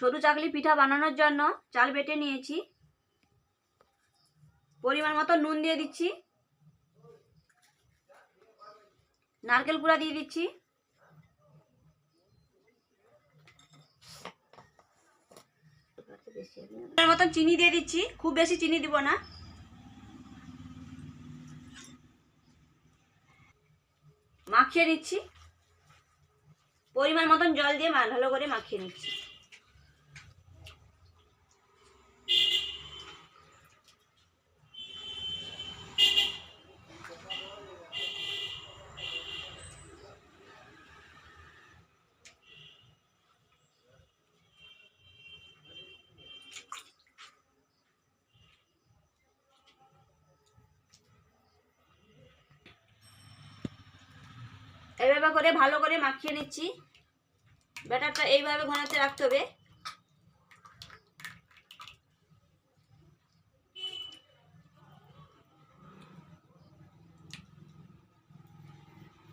সরু চাকলি পিঠা বানানোর জন্য চাল বেটে নিয়েছি। পরিমাণ মতো নুন দিয়ে দিচ্ছি, নারকেল কুড়া দিয়ে দিচ্ছি, মতন চিনি দিয়ে দিচ্ছি, খুব বেশি চিনি দিব না। মাখিয়ে নিচ্ছি, পরিমাণ মতন জল দিয়ে ভালো করে মাখিয়ে নিচ্ছি। এইভাবে করে ভালো করে মাখিয়ে নিচ্ছি। ব্যাটারটা এইভাবে ঘনাতে রাখতে হবে।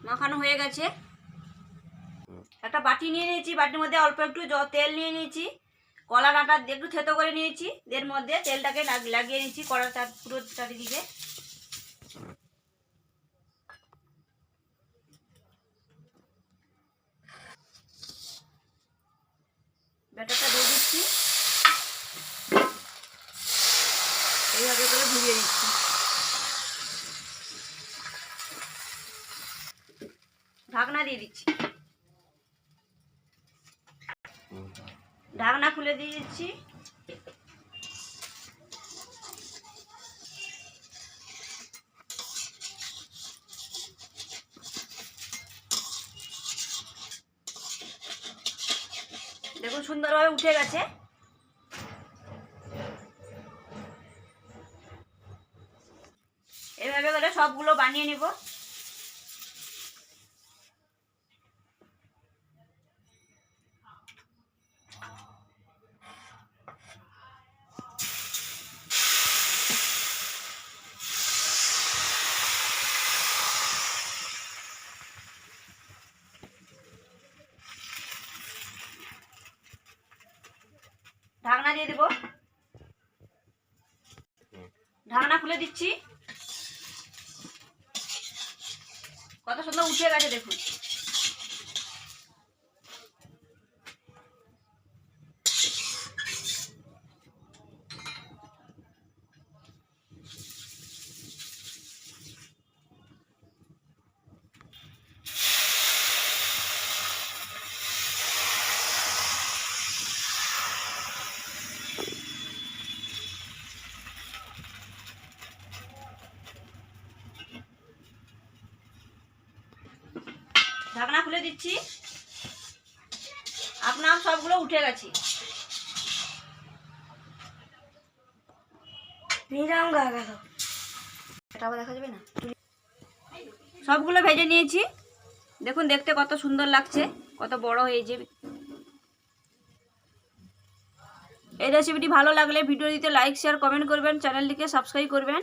মাখানো হয়ে গেছে। একটা বাটি নিয়ে নিয়েছি, বাটির মধ্যে অল্প একটু তেল নিয়ে নিয়েছি, কলার আটা একটু থেতো করে নিয়েছি, এর মধ্যে তেলটাকে লাগিয়ে নিচ্ছি কড়াটা পুরো চারিদিকে। ব্যাটারটা দিয়ে দিচ্ছি, এইভাবে করে ঘুরিয়ে দিচ্ছি। ঢাকনা দিয়ে দিচ্ছি, ঢাকনা খুলে দিয়ে দিচ্ছি। দেখুন সুন্দরভাবে উঠে গেছে। এভাবে করে সবগুলো বানিয়ে নেব। ঢাকনা দিয়ে দেব, ঢাকনা খুলে দিচ্ছি। কত সুন্দর উঠে গেছে দেখুন। ঢাকনা খুলে দিচ্ছি। আপনার সবগুলো উঠে গেছে। দেখা যাবে না। সবগুলো ভেজে নিয়েছি, দেখুন দেখতে কত সুন্দর লাগছে, কত বড় হয়েছে। এই রেসিপিটি ভালো লাগলে ভিডিওটিতে লাইক শেয়ার কমেন্ট করবেন, চ্যানেলটিকে সাবস্ক্রাইব করবেন।